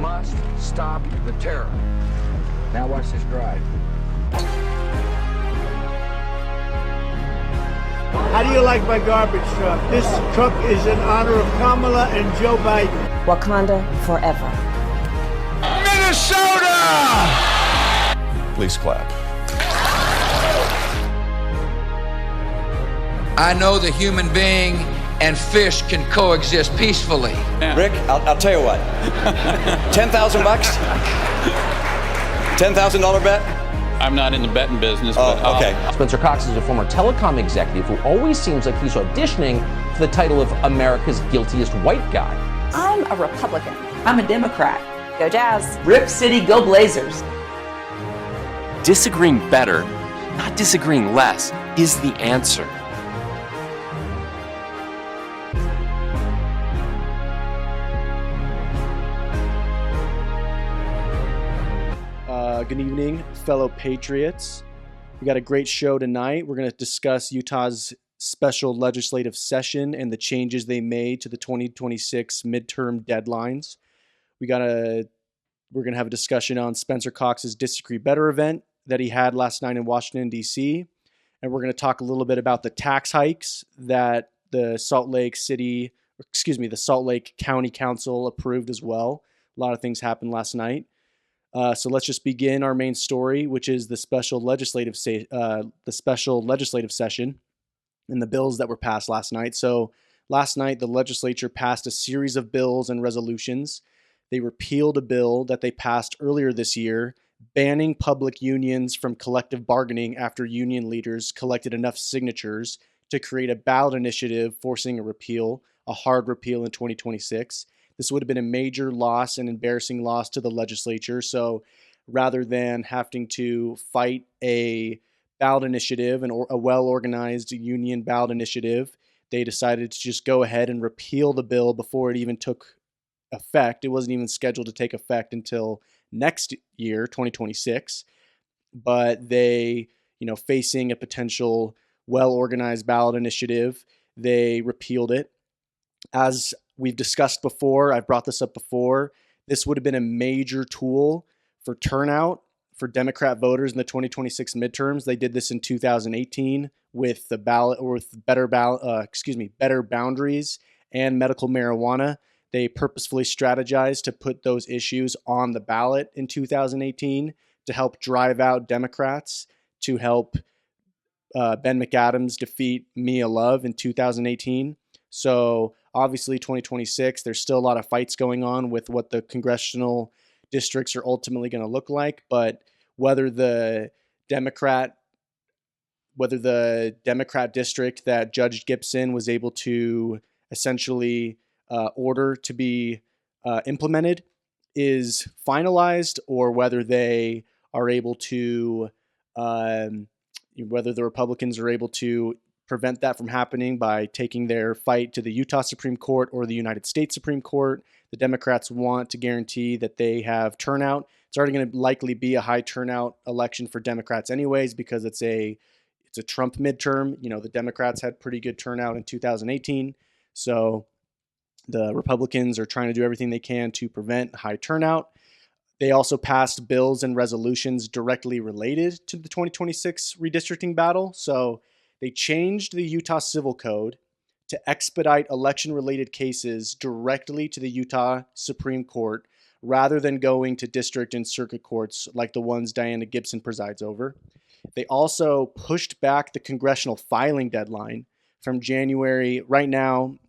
must stop the terror. Now watch this drive. How do you like my garbage truck? This truck is in honor of Kamala and Joe Biden. Wakanda forever. Minnesota! Please clap. I know the human being and fish can coexist peacefully. Rick, I'll tell you what. 10,000 bucks? $10,000 bet? I'm not in the betting business, but okay. Spencer Cox is a former telecom executive who always seems like he's auditioning for the title of America's guiltiest white guy. I'm a Republican. I'm a Democrat. Go Jazz. Rip City, go Blazers. Disagreeing better, not disagreeing less, is the answer. Good evening, fellow patriots. We got a great show tonight. We're going to discuss Utah's special legislative session and the changes they made to the 2026 midterm deadlines. We're going to have a discussion on Spencer Cox's Disagree Better event that he had last night in Washington, D.C. And we're going to talk a little bit about the tax hikes that the Salt Lake County Council approved as well. A lot of things happened last night. So let's just begin our main story, which is the special legislative session and the bills that were passed last night. So last night, the legislature passed a series of bills and resolutions. They repealed a bill that they passed earlier this year, banning public unions from collective bargaining after union leaders collected enough signatures to create a ballot initiative forcing a hard repeal in 2026. This would have been a major loss and embarrassing loss to the legislature. So rather than having to fight a ballot initiative and a well-organized union ballot initiative, they decided to just go ahead and repeal the bill before it even took effect. It wasn't even scheduled to take effect until next year, 2026. But they, facing a potential well-organized ballot initiative, they repealed it. As we've discussed before, I've brought this up before, this would have been a major tool for turnout for Democrat voters in the 2026 midterms. They did this in 2018 with the ballot, or with better boundaries and medical marijuana. They purposefully strategized to put those issues on the ballot in 2018 to help drive out Democrats, to help Ben McAdams defeat Mia Love in 2018. So obviously 2026, there's still a lot of fights going on with what the congressional districts are ultimately going to look like. But whether the Democrat district that Judge Gibson was able to essentially order to be implemented is finalized, or whether they are able to, whether the Republicans are able to prevent that from happening by taking their fight to the Utah Supreme Court or the United States Supreme Court. The Democrats want to guarantee that they have turnout. It's already going to likely be a high turnout election for Democrats anyways, because it's a Trump midterm. The Democrats had pretty good turnout in 2018. So the Republicans are trying to do everything they can to prevent high turnout. They also passed bills and resolutions directly related to the 2026 redistricting battle. So they changed the Utah Civil Code to expedite election-related cases directly to the Utah Supreme Court rather than going to district and circuit courts like the ones Diana Gibson presides over. They also pushed back the congressional filing deadline from January before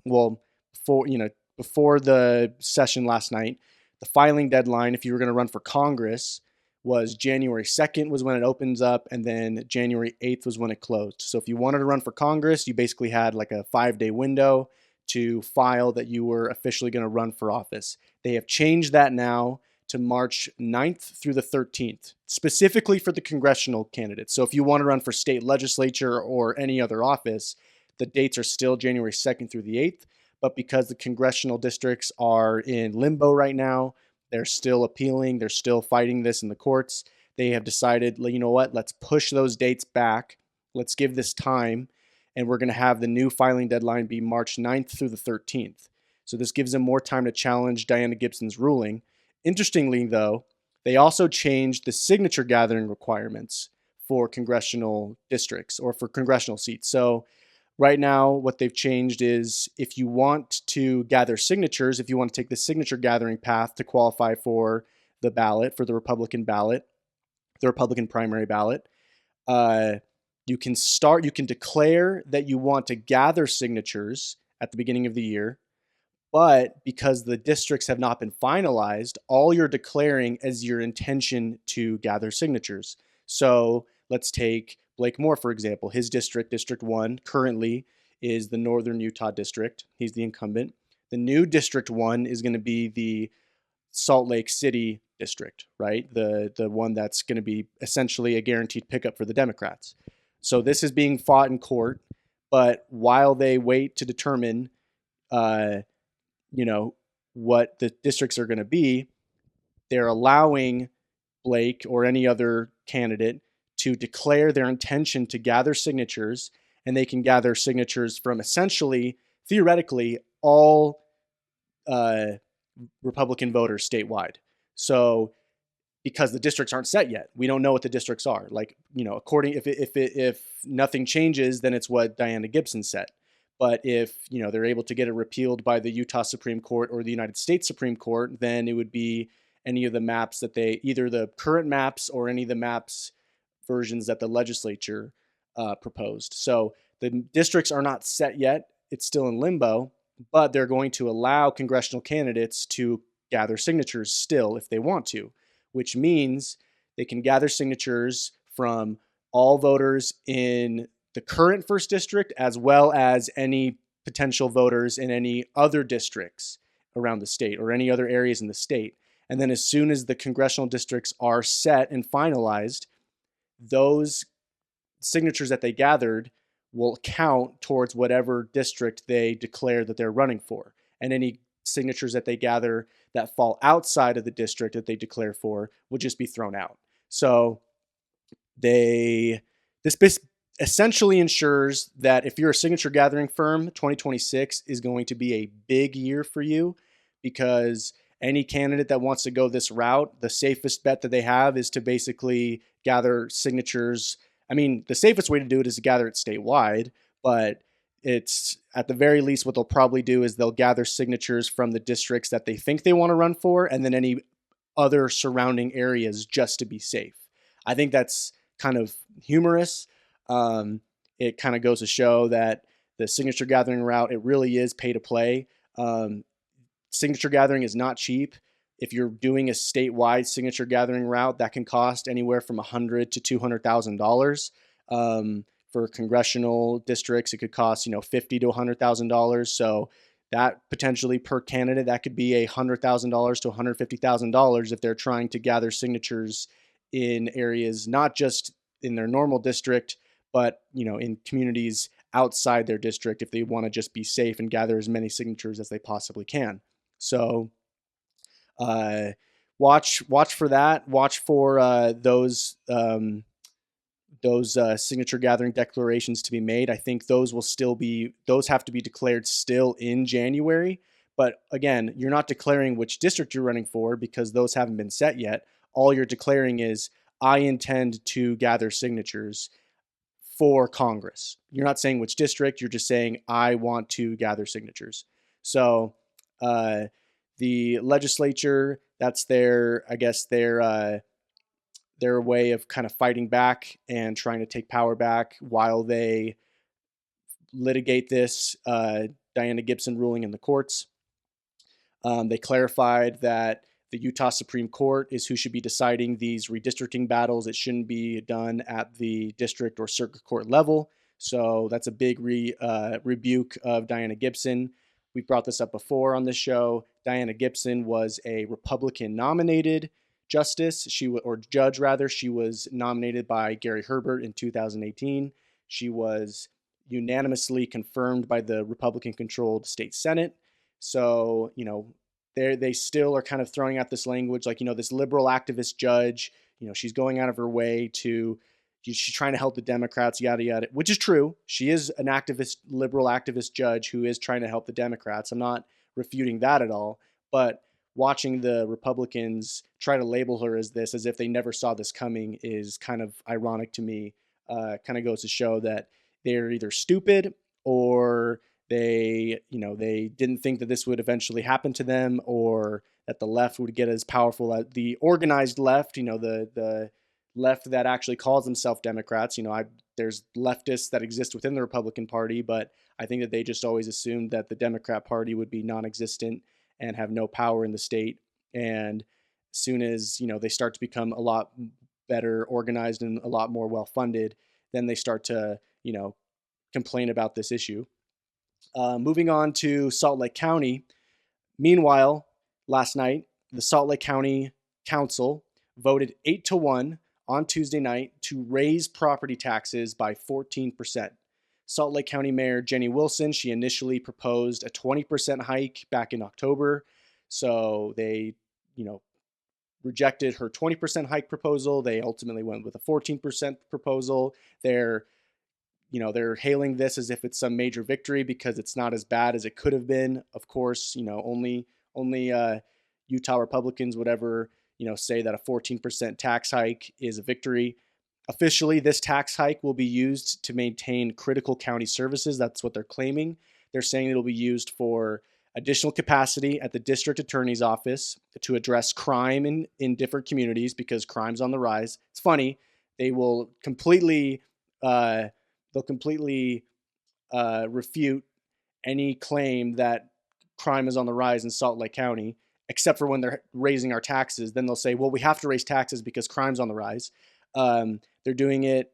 the session last night. The filing deadline, if you were going to run for Congress, was January 2nd was when it opens up, and then January 8th was when it closed. So if you wanted to run for Congress, you basically had like a 5-day window to file that you were officially going to run for office. They have changed that now to March 9th through the 13th, specifically for the congressional candidates. So if you want to run for state legislature or any other office, the dates are still January 2nd through the 8th. But because the congressional districts are in limbo right now, they're still appealing. They're still fighting this in the courts. They have decided, you know what, let's push those dates back. Let's give this time. And we're going to have the new filing deadline be March 9th through the 13th. So this gives them more time to challenge Diana Gibson's ruling. Interestingly, though, they also changed the signature gathering requirements for congressional districts or for congressional seats. So right now, what they've changed is if you want to gather signatures, if you want to take the signature gathering path to qualify for the ballot, for the Republican ballot, the Republican primary ballot, you can declare that you want to gather signatures at the beginning of the year. But because the districts have not been finalized, all you're declaring is your intention to gather signatures. So let's take Blake Moore, for example. His district, District 1, currently is the Northern Utah District. He's the incumbent. The new District 1 is going to be the Salt Lake City District, right? The one that's going to be essentially a guaranteed pickup for the Democrats. So this is being fought in court, but while they wait to determine what the districts are going to be, they're allowing Blake or any other candidate to declare their intention to gather signatures, and they can gather signatures from essentially, theoretically, all Republican voters statewide. So because the districts aren't set yet, we don't know what the districts are. Like, according, if nothing changes, then it's what Diana Gibson said. But if they're able to get it repealed by the Utah Supreme Court or the United States Supreme Court, then it would be any of the maps that either the current maps or any of the maps versions that the legislature proposed. So the districts are not set yet. It's still in limbo, but they're going to allow congressional candidates to gather signatures still if they want to, which means they can gather signatures from all voters in the current first district, as well as any potential voters in any other districts around the state or any other areas in the state. And then as soon as the congressional districts are set and finalized, those signatures that they gathered will count towards whatever district they declare that they're running for. And any signatures that they gather that fall outside of the district that they declare for would just be thrown out. So this essentially ensures that if you're a signature gathering firm, 2026 is going to be a big year for you, because any candidate that wants to go this route, the safest bet that they have is to basically gather signatures. I mean, the safest way to do it is to gather it statewide, but it's at the very least what they'll probably do is they'll gather signatures from the districts that they think they want to run for, and then any other surrounding areas just to be safe. I think that's kind of humorous. It kind of goes to show that the signature gathering route, it really is pay to play. Signature gathering is not cheap. If you're doing a statewide signature gathering route, that can cost anywhere from $100,000 to $200,000. For congressional districts, it could cost $50,000 to $100,000. So that potentially per candidate, that could be $100,000 to $150,000 if they're trying to gather signatures in areas not just in their normal district, but in communities outside their district, if they want to just be safe and gather as many signatures as they possibly can. So watch for that. Watch for those signature gathering declarations to be made. I think those have to be declared still in January. But again, you're not declaring which district you're running for because those haven't been set yet. All you're declaring is, I intend to gather signatures for Congress. You're not saying which district, you're just saying, I want to gather signatures. So the legislature, that's their way of kind of fighting back and trying to take power back while they litigate this Diana Gibson ruling in the courts. They clarified that the Utah Supreme Court is who should be deciding these redistricting battles. It shouldn't be done at the district or circuit court level. So that's a big rebuke of Diana Gibson. We brought this up before on this show. Diana Gibson was a Republican nominated judge. She was nominated by Gary Herbert in 2018. She was unanimously confirmed by the Republican-controlled state Senate. So, they still are kind of throwing out this language like, this liberal activist judge, she's going out of her way she's trying to help the Democrats, yada, yada, which is true. She is an liberal activist judge who is trying to help the Democrats. I'm not refuting that at all. But watching the Republicans try to label her as this, as if they never saw this coming, is kind of ironic to me. Kind of goes to show that they're either stupid or they didn't think that this would eventually happen to them, or that the left would get as powerful as the organized left, the left that actually calls themselves Democrats. There's leftists that exist within the Republican Party, but I think that they just always assumed that the Democrat Party would be non-existent and have no power in the state. And as soon as, they start to become a lot better organized and a lot more well-funded, then they start to, complain about this issue. Moving on to Salt Lake County. Meanwhile, last night, the Salt Lake County Council voted 8-1 on Tuesday night to raise property taxes by 14%. Salt Lake County Mayor Jenny Wilson, she initially proposed a 20% hike back in October. So they, rejected her 20% hike proposal. They ultimately went with a 14% proposal. They're hailing this as if it's some major victory because it's not as bad as it could have been. Of course, only Utah Republicans would ever, say that a 14% tax hike is a victory. Officially, this tax hike will be used to maintain critical county services. That's what they're claiming. They're saying it'll be used for additional capacity at the district attorney's office to address crime in different communities because crime's on the rise. It's funny. They will completely refute any claim that crime is on the rise in Salt Lake County, except for when they're raising our taxes. Then they'll say, well, we have to raise taxes because crime's on the rise. They're doing it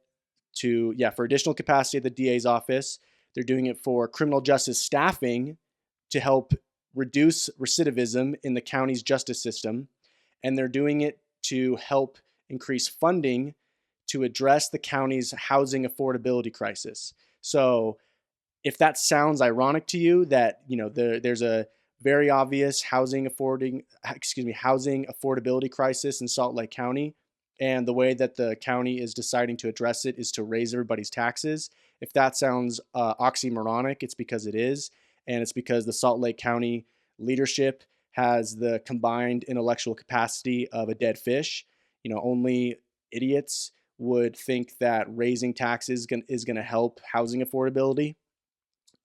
for additional capacity at the DA's office. They're doing it for criminal justice staffing to help reduce recidivism in the county's justice system. And they're doing it to help increase funding to address the county's housing affordability crisis. So if that sounds ironic to you, that there's a very obvious housing affordability crisis in Salt Lake County, and the way that the county is deciding to address it is to raise everybody's taxes. If that sounds oxymoronic, it's because it is, and it's because the Salt Lake County leadership has the combined intellectual capacity of a dead fish. Only idiots would think that raising taxes is going to help housing affordability.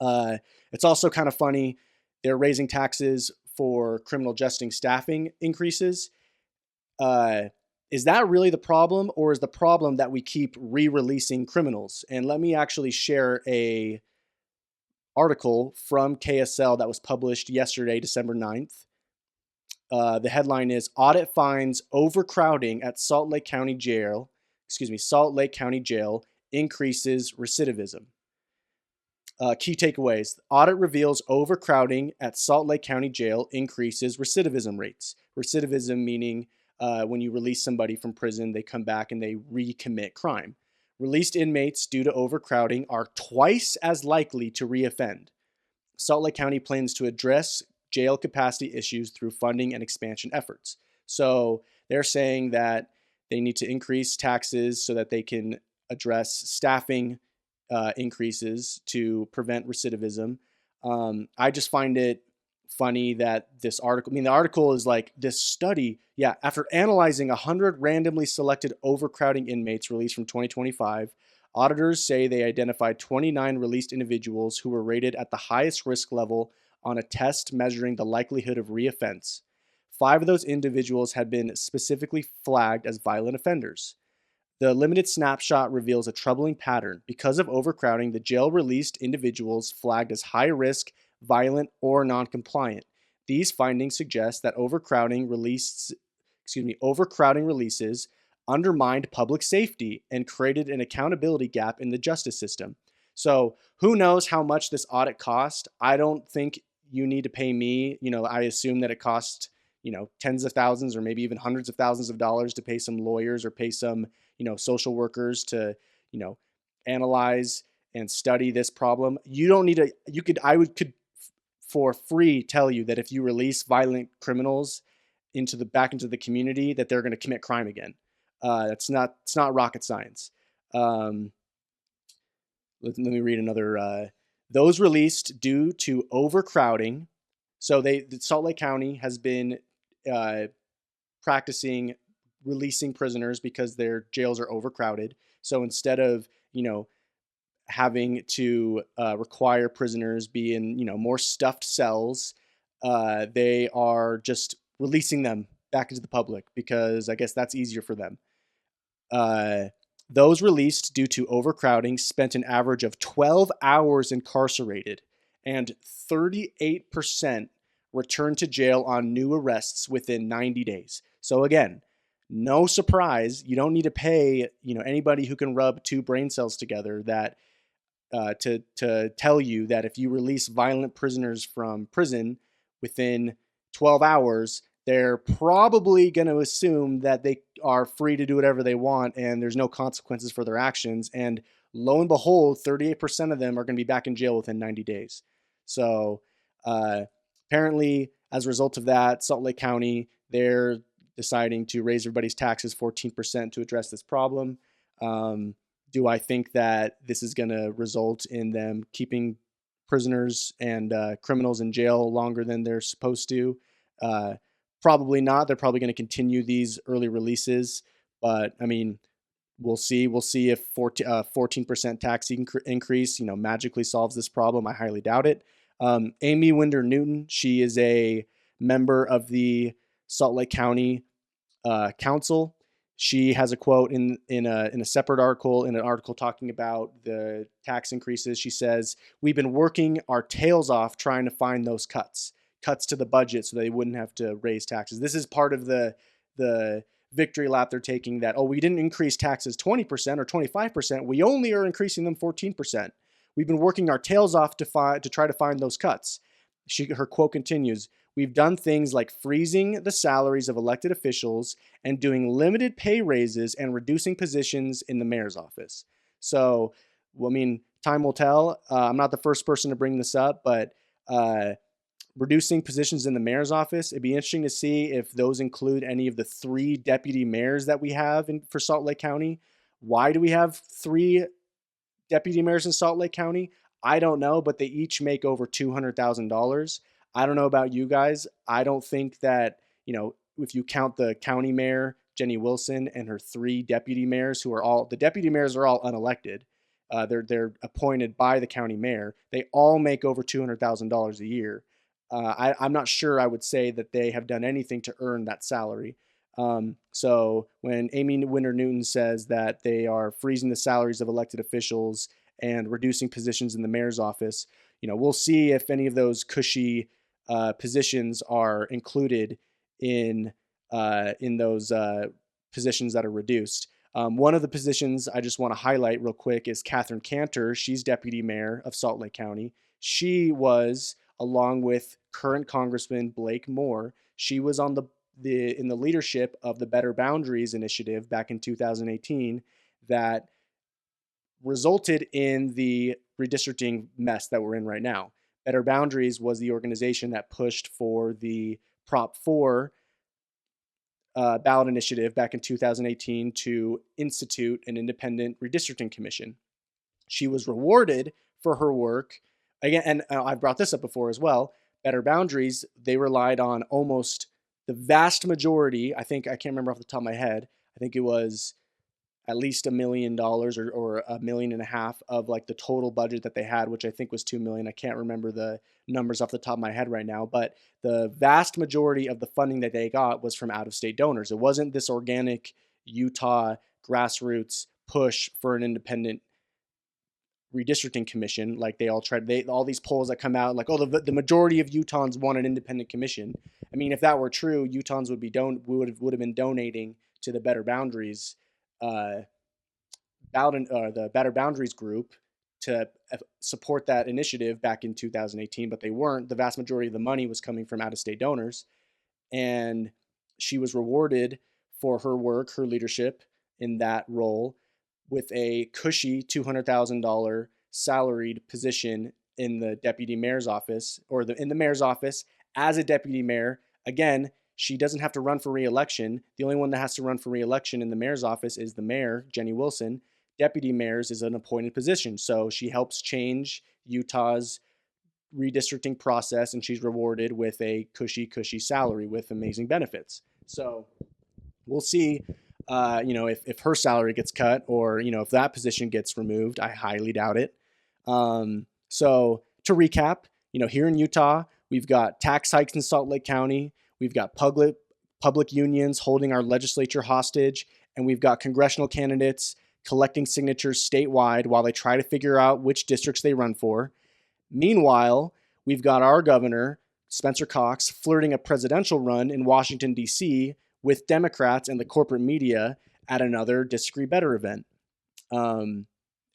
It's also kind of funny. They're raising taxes for criminal justice staffing increases. Is that really the problem, or is the problem that we keep re-releasing criminals? And let me actually share a article from KSL that was published yesterday, December 9th. The headline is "Audit Finds Overcrowding at Salt Lake County Jail Increases Recidivism." Key takeaways. Audit reveals overcrowding at Salt Lake County Jail increases recidivism rates. Recidivism meaning when you release somebody from prison, they come back and they recommit crime. Released inmates due to overcrowding are twice as likely to reoffend. Salt Lake County plans to address jail capacity issues through funding and expansion efforts. So they're saying that they need to increase taxes so that they can address staffing increases to prevent recidivism. I just find it funny that this article, the article is like this study. Yeah, after analyzing 100 randomly selected overcrowding inmates released from 2025, auditors say they identified 29 released individuals who were rated at the highest risk level on a test measuring the likelihood of reoffense. 5 of those individuals had been specifically flagged as violent offenders. The limited snapshot reveals a troubling pattern. Because of overcrowding, the jail released individuals flagged as high risk, violent, or non-compliant. These findings suggest that overcrowding releases undermined public safety and created an accountability gap in the justice system. So who knows how much this audit cost? I don't think you need to pay me. I assume that it cost, tens of thousands or maybe even hundreds of thousands of dollars to pay some lawyers or pay some, social workers to, analyze and study this problem. You don't need I could for free tell you that if you release violent criminals back into the community, that they're going to commit crime again. It's not rocket science. Let me read another. Those released due to overcrowding. So Salt Lake County has been practicing releasing prisoners because their jails are overcrowded. So instead of, having to require prisoners be in, more stuffed cells, they are just releasing them back into the public because I guess that's easier for them. Those released due to overcrowding spent an average of 12 hours incarcerated, and 38% returned to jail on new arrests within 90 days. So again, no surprise, you don't need to pay, anybody who can rub two brain cells together that to tell you that if you release violent prisoners from prison within 12 hours, they're probably going to assume that they are free to do whatever they want and there's no consequences for their actions. And lo and behold, 38% of them are going to be back in jail within 90 days. So apparently, as a result of that, Salt Lake County, they're deciding to raise everybody's taxes 14% to address this problem. Do I think that this is going to result in them keeping prisoners and criminals in jail longer than they're supposed to? Probably not. They're probably going to continue these early releases, but I mean, we'll see. We'll see if 14% tax increase, magically solves this problem. I highly doubt it. Amy Winder Newton, she is a member of the Salt Lake County Council. She has a quote in a separate article, in an article talking about the tax increases. She says, "We've been working our tails off trying to find those cuts to the budget so they wouldn't have to raise taxes." This is part of the victory lap they're taking, that, we didn't increase taxes 20% or 25%. We only are increasing them 14%. We've been working our tails off to try to find those cuts. Her quote continues, "We've done things like freezing the salaries of elected officials and doing limited pay raises and reducing positions in the mayor's office." So, time will tell. I'm not the first person to bring this up, but reducing positions in the mayor's office, it'd be interesting to see if those include any of the 3 deputy mayors that we have for Salt Lake County. Why do we have 3 deputy mayors in Salt Lake County? I don't know, but they each make over $200,000. I don't know about you guys. I don't think that, if you count the county mayor, Jenny Wilson, and her 3 deputy mayors, the deputy mayors are all unelected. They're appointed by the county mayor. They all make over $200,000 a year. I'm not sure I would say that they have done anything to earn that salary. So when Amy Winder Newton says that they are freezing the salaries of elected officials and reducing positions in the mayor's office, we'll see if any of those cushy positions are included in those positions that are reduced. One of the positions I just want to highlight real quick is Catherine Cantor. She's deputy mayor of Salt Lake County. She was, along with current Congressman Blake Moore, she was on in the leadership of the Better Boundaries initiative back in 2018 that resulted in the redistricting mess that we're in right now. Better Boundaries was the organization that pushed for the Prop 4 ballot initiative back in 2018 to institute an independent redistricting commission. She was rewarded for her work. Again, and I've brought this up before as well, Better Boundaries, they relied on almost the vast majority, I can't remember off the top of my head, I think it was at least $1 million or $1.5 million of like the total budget that they had, which I think was $2 million. I can't remember the numbers off the top of my head right now, but the vast majority of the funding that they got was from out-of-state donors. It wasn't this organic Utah grassroots push for an independent redistricting commission. Like they all tried, all these polls that come out like, the majority of Utahns want an independent commission. I mean, if that were true, Utahns would have been donating to the Better Boundaries the Better Boundaries group to support that initiative back in 2018, but they weren't. The vast majority of the money was coming from out-of-state donors, and she was rewarded for her work, her leadership in that role, with a cushy $200,000 salaried position in the deputy mayor's office, or in the mayor's office as a deputy mayor. Again, she doesn't have to run for re-election. The only one that has to run for re-election in the mayor's office is the mayor, Jenny Wilson. Deputy mayors is an appointed position. So she helps change Utah's redistricting process, and she's rewarded with a cushy salary with amazing benefits. So we'll see, if her salary gets cut or, if that position gets removed. I highly doubt it. So to recap, here in Utah, we've got tax hikes in Salt Lake County. We've got public unions holding our legislature hostage, and we've got congressional candidates collecting signatures statewide while they try to figure out which districts they run for. Meanwhile, we've got our governor, Spencer Cox, flirting a presidential run in Washington, D.C. with Democrats and the corporate media at another Disagree Better event. And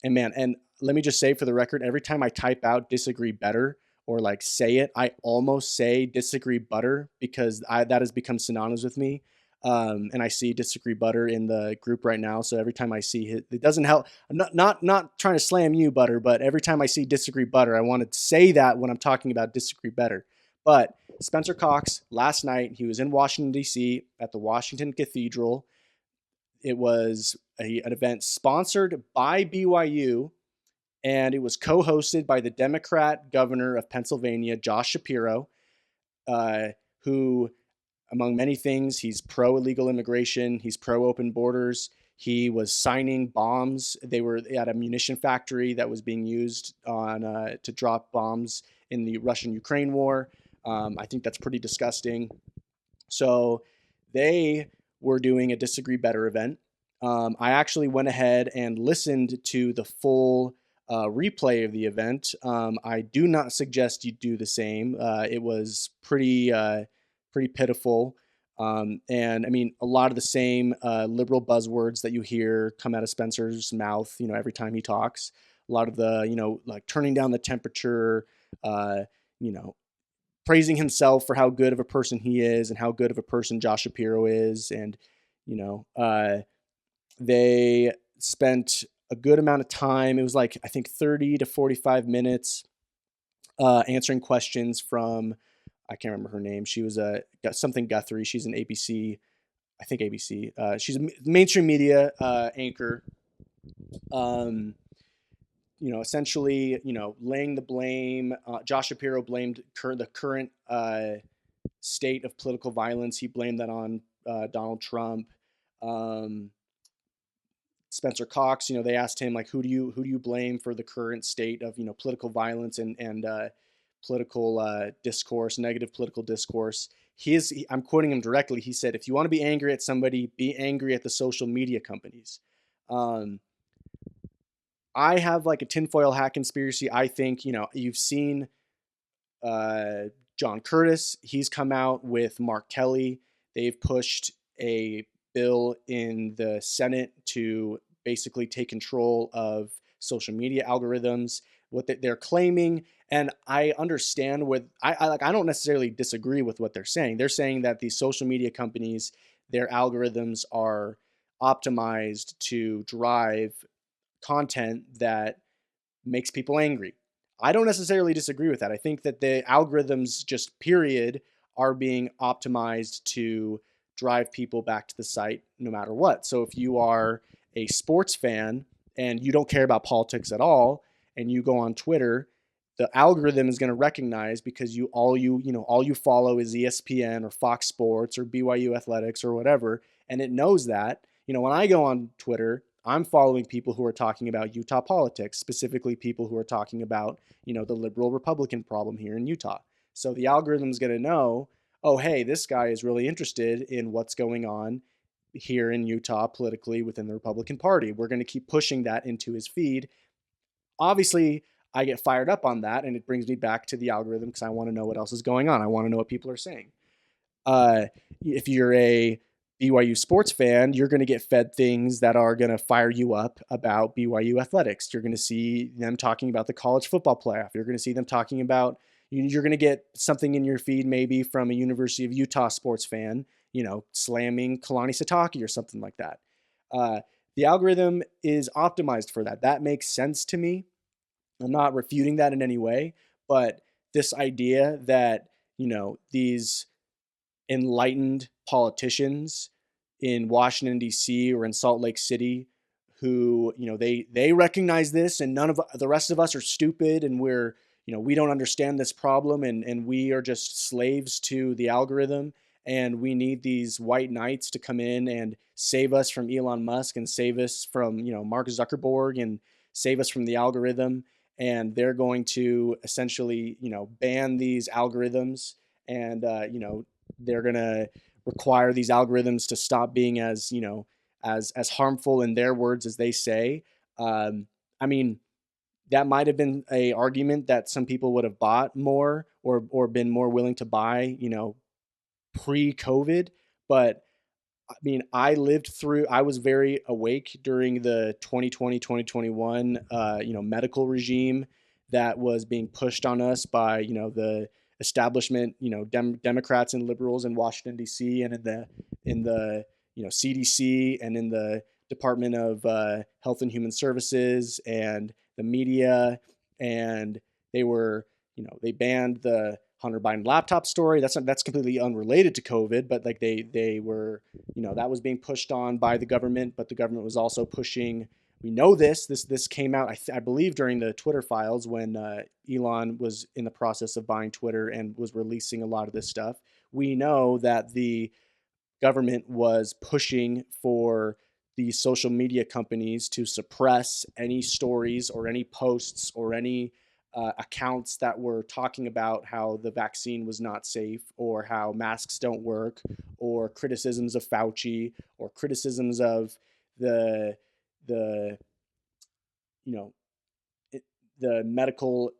let me just say for the record, every time I type out Disagree Better or like say it, I almost say Disagree Butter because that has become synonymous with me. And I see Disagree Butter in the group right now. So every time I see it doesn't help. I'm not trying to slam you, Butter, but every time I see Disagree Butter, I want to say that when I'm talking about Disagree Better. But Spencer Cox, last night, he was in Washington, D.C. at the Washington Cathedral. It was an event sponsored by BYU, and it was co-hosted by the Democrat governor of Pennsylvania, Josh Shapiro, who, among many things, he's pro-illegal immigration, he's pro-open borders. He was signing bombs. They were at a munition factory that was being used to drop bombs in the Russian-Ukraine war. I think that's pretty disgusting. So they were doing a Disagree Better event. I actually went ahead and listened to the full replay of the event. I do not suggest you do the same. It was pretty pitiful. And I mean, a lot of the same liberal buzzwords that you hear come out of Spencer's mouth, every time he talks. A lot of the, like turning down the temperature, praising himself for how good of a person he is and how good of a person Josh Shapiro is. And, they spent a good amount of time. It was like, I think 30 to 45 minutes answering questions from, I can't remember her name. She was something Guthrie. She's an ABC, I think ABC. She's a mainstream media anchor. Essentially, laying the blame. Josh Shapiro blamed the current state of political violence. He blamed that on Donald Trump. Spencer Cox, they asked him, like, who do you blame for the current state of, political violence and political discourse, negative political discourse. I'm quoting him directly. He said, if you want to be angry at somebody, be angry at the social media companies. I have like a tinfoil hat conspiracy. I think, you've seen John Curtis. He's come out with Mark Kelly. They've pushed a bill in the Senate to basically take control of social media algorithms. What they're claiming, and I understand I don't necessarily disagree with what they're saying. They're saying that these social media companies, their algorithms are optimized to drive content that makes people angry. I don't necessarily disagree with that. I think that the algorithms just period are being optimized to drive people back to the site no matter what. So if you are a sports fan and you don't care about politics at all and you go on Twitter, the algorithm is going to recognize because all you follow is ESPN or Fox Sports or BYU Athletics or whatever, and it knows that. When I go on Twitter, I'm following people who are talking about Utah politics, specifically people who are talking about, the liberal Republican problem here in Utah. So the algorithm is going to know, oh, hey, this guy is really interested in what's going on here in Utah politically within the Republican Party. We're going to keep pushing that into his feed. Obviously, I get fired up on that, and it brings me back to the algorithm because I want to know what else is going on. I want to know what people are saying. If you're a BYU sports fan, you're going to get fed things that are going to fire you up about BYU athletics. You're going to see them talking about the college football playoff. You're going to see them talking about, you're going to get something in your feed maybe from a University of Utah sports fan, slamming Kalani Sitake or something like that. The algorithm is optimized for that. That makes sense to me. I'm not refuting that in any way, but this idea that, these enlightened politicians in Washington, D.C. or in Salt Lake City who, they recognize this and none of the rest of us are stupid and we're, we don't understand this problem, and we are just slaves to the algorithm, and we need these white knights to come in and save us from Elon Musk and save us from, Mark Zuckerberg and save us from the algorithm. And they're going to essentially, ban these algorithms, and, they're going to require these algorithms to stop being as, as harmful in their words as they say. I mean, that might have been a argument that some people would have bought more, or been more willing to buy, pre-COVID. But I mean, I was very awake during the 2020, 2021, medical regime that was being pushed on us by, the establishment, Democrats and liberals in Washington, D.C., and in the CDC, and in the Department of Health and Human Services, and the media. And they banned the Hunter Biden laptop story. That's completely unrelated to COVID, but like they were, that was being pushed on by the government, but the government was also pushing. We know this came out, I believe, during the Twitter files, when Elon was in the process of buying Twitter and was releasing a lot of this stuff. We know that the government was pushing for the social media companies to suppress any stories or any posts or any accounts that were talking about how the vaccine was not safe, or how masks don't work, or criticisms of Fauci, or criticisms of the the the medical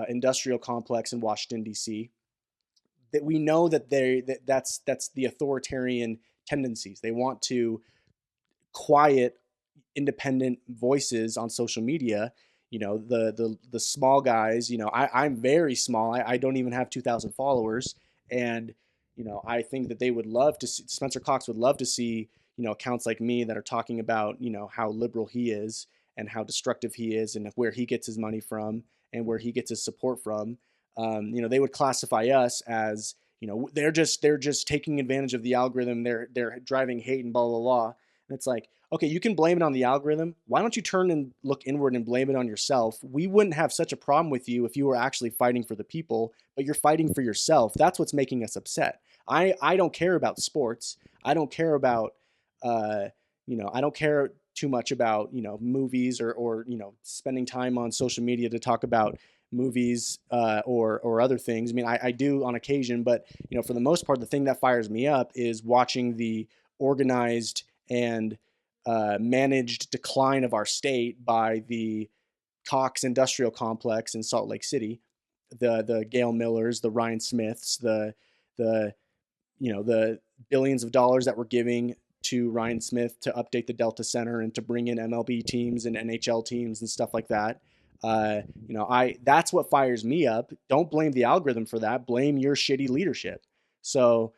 industrial complex in Washington, D.C. That we know that that's the authoritarian tendencies. They want to quiet independent voices on social media. The small guys. I'm very small. I don't even have 2,000 followers, and I think that they would love to see, Spencer Cox would love to see, accounts like me that are talking about, how liberal he is and how destructive he is, and where he gets his money from and where he gets his support from. They would classify us as, they're just taking advantage of the algorithm. They're driving hate and blah, blah, blah. And it's like, okay, you can blame it on the algorithm. Why don't you turn and look inward and blame it on yourself? We wouldn't have such a problem with you if you were actually fighting for the people, but you're fighting for yourself. That's what's making us upset. I don't care about sports. I don't care about, I don't care too much about, movies, or spending time on social media to talk about movies or other things. I mean, I do on occasion, but, for the most part, the thing that fires me up is watching the organized and managed decline of our state by the Cox Industrial Complex in Salt Lake City, the Gail Millers, the Ryan Smiths, the billions of dollars that we're giving to Ryan Smith to update the Delta Center and to bring in MLB teams and NHL teams and stuff like that. That's what fires me up. Don't blame the algorithm for that. Blame your shitty leadership. So,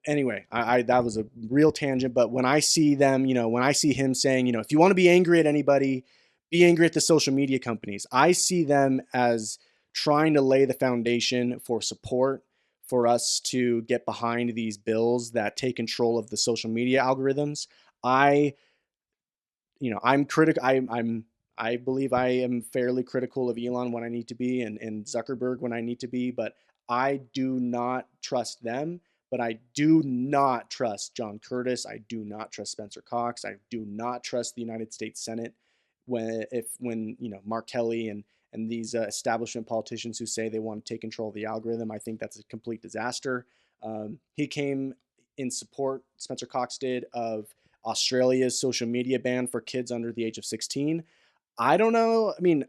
anyway, that was a real tangent, but when I see them, when I see him saying, if you want to be angry at anybody, be angry at the social media companies. I see them as trying to lay the foundation for support for us to get behind these bills that take control of the social media algorithms. I'm critical. I believe I am fairly critical of Elon when I need to be, and Zuckerberg when I need to be, but I do not trust them. But I do not trust John Curtis. I do not trust Spencer Cox. I do not trust the United States Senate when Mark Kelly and these establishment politicians who say they want to take control of the algorithm. I think that's a complete disaster. He came in support, Spencer Cox did, of Australia's social media ban for kids under the age of 16. I don't know. I mean,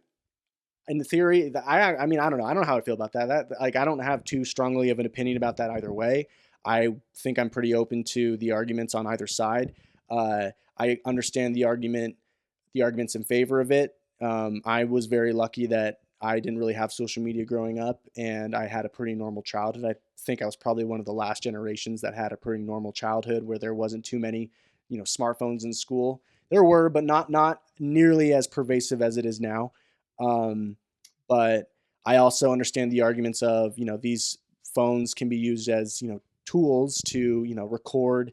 in the theory, I don't know. I don't know how I feel about that. I don't have too strongly of an opinion about that either way. I think I'm pretty open to the arguments on either side. I understand the arguments in favor of it. I was very lucky that I didn't really have social media growing up, and I had a pretty normal childhood. I think I was probably one of the last generations that had a pretty normal childhood where there wasn't too many, smartphones in school. There were, but not nearly as pervasive as it is now. But I also understand the arguments of, these phones can be used as, tools to, record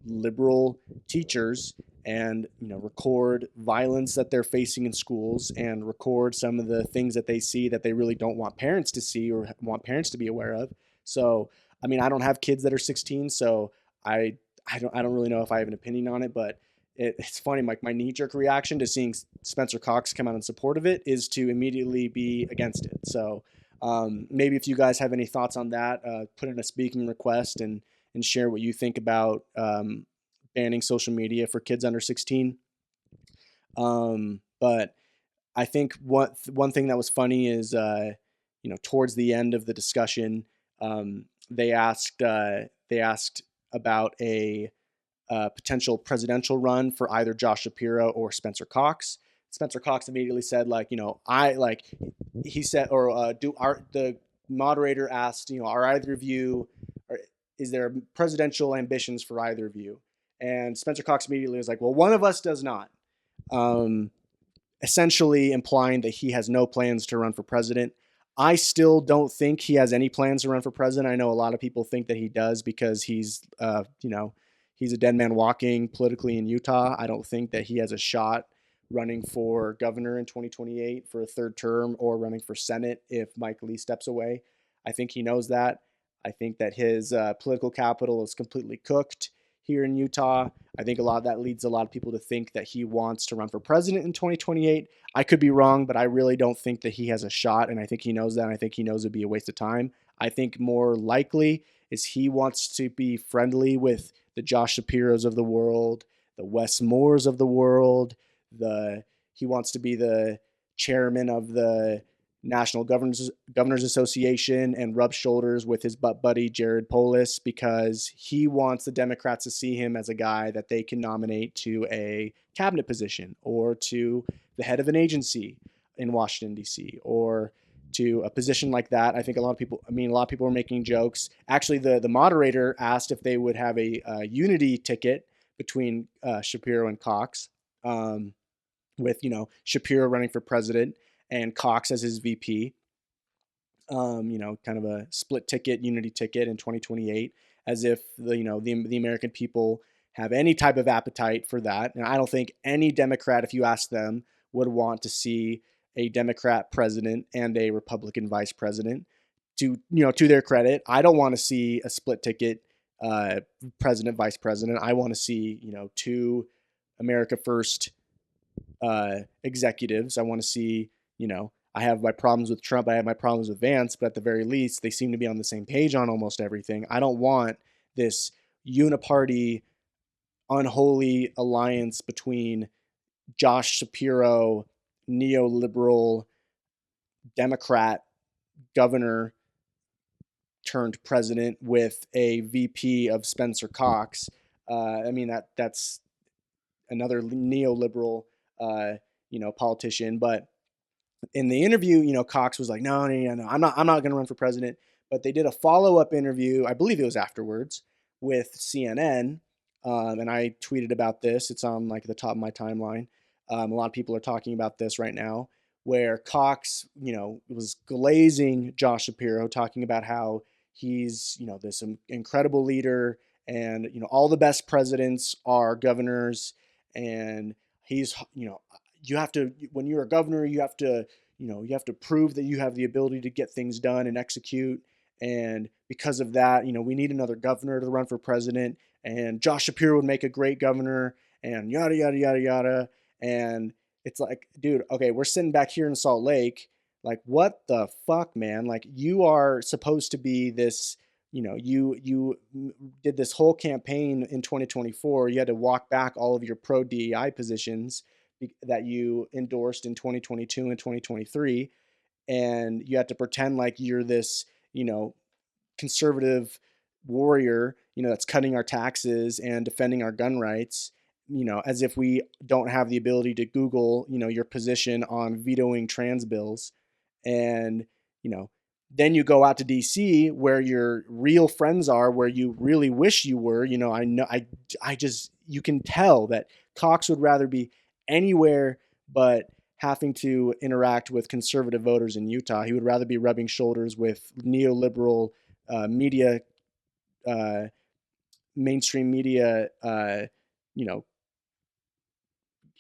liberal teachers and record violence that they're facing in schools and record some of the things that they see that they really don't want parents to see or want parents to be aware of. So I mean, I don't have kids that are 16, so I don't really know if I have an opinion on it, but it's funny. Like my knee-jerk reaction to seeing Spencer Cox come out in support of it is to immediately be against it. So maybe if you guys have any thoughts on that, put in a speaking request and share what you think about banning social media for kids under 16. But I think one thing that was funny is towards the end of the discussion, they asked about a potential presidential run for either Josh Shapiro or Spencer Cox. Spencer Cox immediately said, he said, or the moderator asked, are either of you, or is there presidential ambitions for either of you? And Spencer Cox immediately was like, well, one of us does not. Essentially implying that he has no plans to run for president. I still don't think he has any plans to run for president. I know a lot of people think that he does because he's a dead man walking politically in Utah. I don't think that he has a shot running for governor in 2028 for a third term or running for Senate if Mike Lee steps away. I think he knows that. I think that his political capital is completely cooked here in Utah. I think a lot of that leads a lot of people to think that he wants to run for president in 2028. I could be wrong, but I really don't think that he has a shot, and I think he knows that, and I think he knows it'd be a waste of time. I think more likely is he wants to be friendly with the Josh Shapiros of the world, the Wes Moores of the world. He wants to be the chairman of the National Governors Association and rub shoulders with his butt buddy Jared Polis because he wants the Democrats to see him as a guy that they can nominate to a cabinet position or to the head of an agency in Washington, D.C., or to a position like that. I think a lot of people were making jokes. Actually, the moderator asked if they would have a unity ticket between Shapiro and Cox, with Shapiro running for president and Cox as his VP. Kind of a split ticket, unity ticket in 2028, as if the American people have any type of appetite for that. And I don't think any Democrat, if you ask them, would want to see a Democrat president and a Republican vice president. To their credit, I don't want to see a split ticket president, vice president. I want to see two America First executives. I want to see I have my problems with Trump. I have my problems with Vance, but at the very least, they seem to be on the same page on almost everything. I don't want this uniparty, unholy alliance between Josh Shapiro, neoliberal Democrat governor turned president, with a VP of Spencer Cox. That's another neoliberal, politician. But in the interview, Cox was like, no, I'm not going to run for president. But they did a follow-up interview, I believe it was afterwards, with CNN. And I tweeted about this. It's on the top of my timeline. A lot of people are talking about this right now, where Cox, was glazing Josh Shapiro, talking about how he's, this incredible leader, and all the best presidents are governors, and he's, you have to, when you're a governor, you have to prove that you have the ability to get things done and execute. And because of that, we need another governor to run for president, and Josh Shapiro would make a great governor, and yada, yada, yada, yada. And it's like, dude, okay, we're sitting back here in Salt Lake. Like, what the fuck, man? Like, you are supposed to be this, you did this whole campaign in 2024. You had to walk back all of your pro DEI positions that you endorsed in 2022 and 2023. And you had to pretend like you're this, conservative warrior, that's cutting our taxes and defending our gun rights, as if we don't have the ability to Google, your position on vetoing trans bills. And, then you go out to DC where your real friends are, where you really wish you were. You can tell that Cox would rather be anywhere but having to interact with conservative voters in Utah. He would rather be rubbing shoulders with neoliberal media, mainstream media,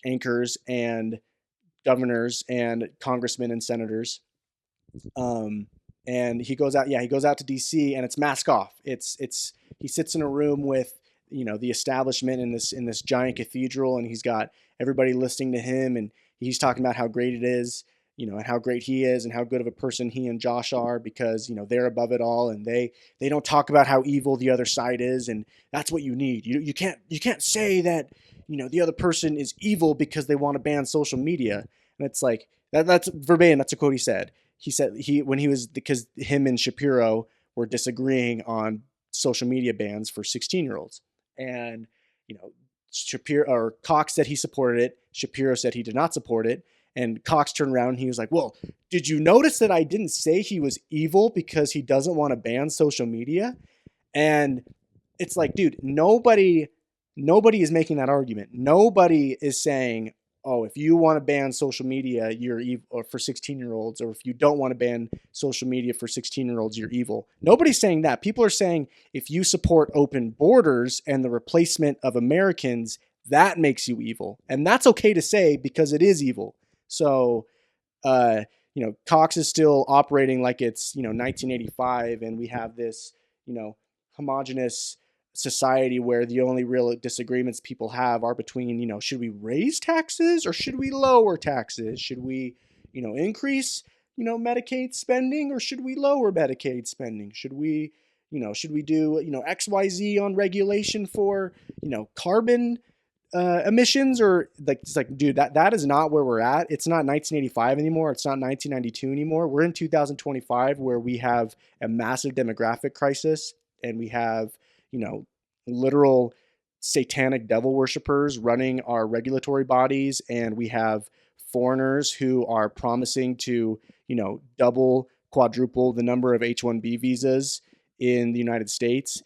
anchors and governors and congressmen and senators. And he goes out. Yeah, he goes out to D.C. and it's mask off. He sits in a room with the establishment in this giant cathedral, and he's got everybody listening to him, and he's talking about how great it is, and how great he is, and how good of a person he and Josh are, because they're above it all, and they don't talk about how evil the other side is, and that's what you need. You can't say that the other person is evil because they want to ban social media, and it's like that's verbatim. That's a quote he said. He said because him and Shapiro were disagreeing on social media bans for 16-year-olds, and Shapiro or Cox said he supported it. Shapiro said he did not support it. And Cox turned around and he was like, well, did you notice that I didn't say he was evil because he doesn't want to ban social media? And it's like, dude, nobody is making that argument. Nobody is saying, oh, if you want to ban social media, you're evil, or for 16-year-olds, or if you don't want to ban social media for 16-year-olds, you're evil. Nobody's saying that. People are saying if you support open borders and the replacement of Americans, that makes you evil. And that's okay to say because it is evil. So, Cox is still operating like it's, 1985, and we have this, homogenous society where the only real disagreements people have are between, should we raise taxes or should we lower taxes? Should we, increase, Medicaid spending, or should we lower Medicaid spending? Should we do, XYZ on regulation for, carbon emissions, or like, it's like, dude, that is not where we're at. It's not 1985 anymore. It's not 1992 anymore. We're in 2025, where we have a massive demographic crisis, and we have, literal satanic devil worshipers running our regulatory bodies. And we have foreigners who are promising to, double, quadruple the number of H-1B visas in the United States.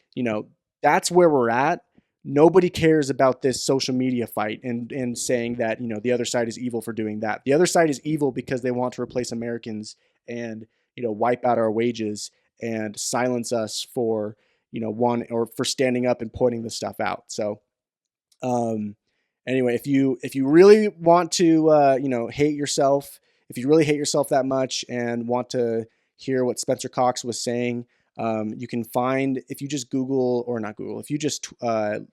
That's where we're at. Nobody cares about this social media fight and saying that, the other side is evil for doing that. The other side is evil because they want to replace Americans and, wipe out our wages and silence us for, for standing up and pointing this stuff out. So, anyway, if you really want to, hate yourself, if you really hate yourself that much and want to hear what Spencer Cox was saying, you can find, if you just Google, or not Google, if you just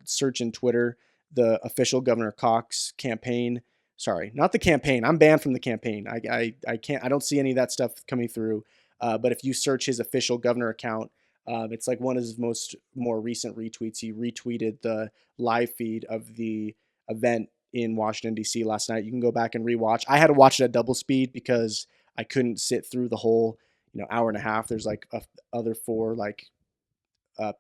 search in Twitter, the official Governor Cox campaign. Sorry, not the campaign. I'm banned from the campaign. I don't see any of that stuff coming through. But if you search his official governor account, it's like one of his more recent retweets. He retweeted the live feed of the event in Washington, D.C. last night. You can go back and rewatch. I had to watch it at double speed because I couldn't sit through the whole hour and a half. There's like other four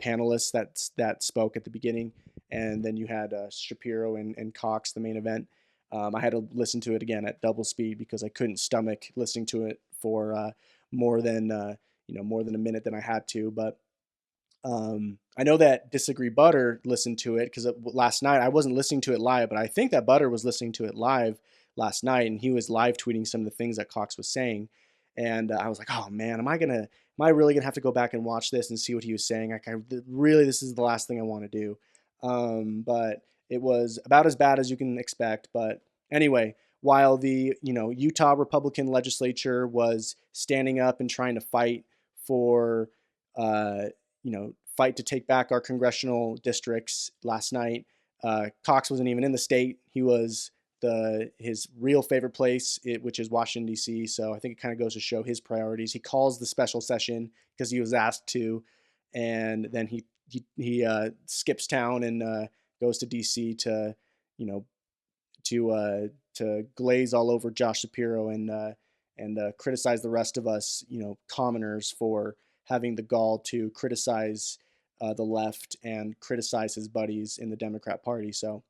panelists that spoke at the beginning, and then you had Shapiro and Cox, the main event. I had to listen to it again at double speed because I couldn't stomach listening to it for more than a minute than I had to. But I know that Disagree Butter listened to it because last night I wasn't listening to it live, but I think that Butter was listening to it live last night, and he was live tweeting some of the things that Cox was saying. And I was like, oh man, am I really gonna have to go back and watch this and see what he was saying? Like, this is the last thing I want to do. But it was about as bad as you can expect. But anyway, while the Utah Republican legislature was standing up and trying to fight for fight to take back our congressional districts last night, Cox wasn't even in the state. He was his real favorite place, which is Washington, D.C. So I think it kind of goes to show his priorities. He calls the special session because he was asked to, and then he skips town and goes to D.C. to glaze all over Josh Shapiro and criticize the rest of us, commoners, for having the gall to criticize the left and criticize his buddies in the Democrat Party. So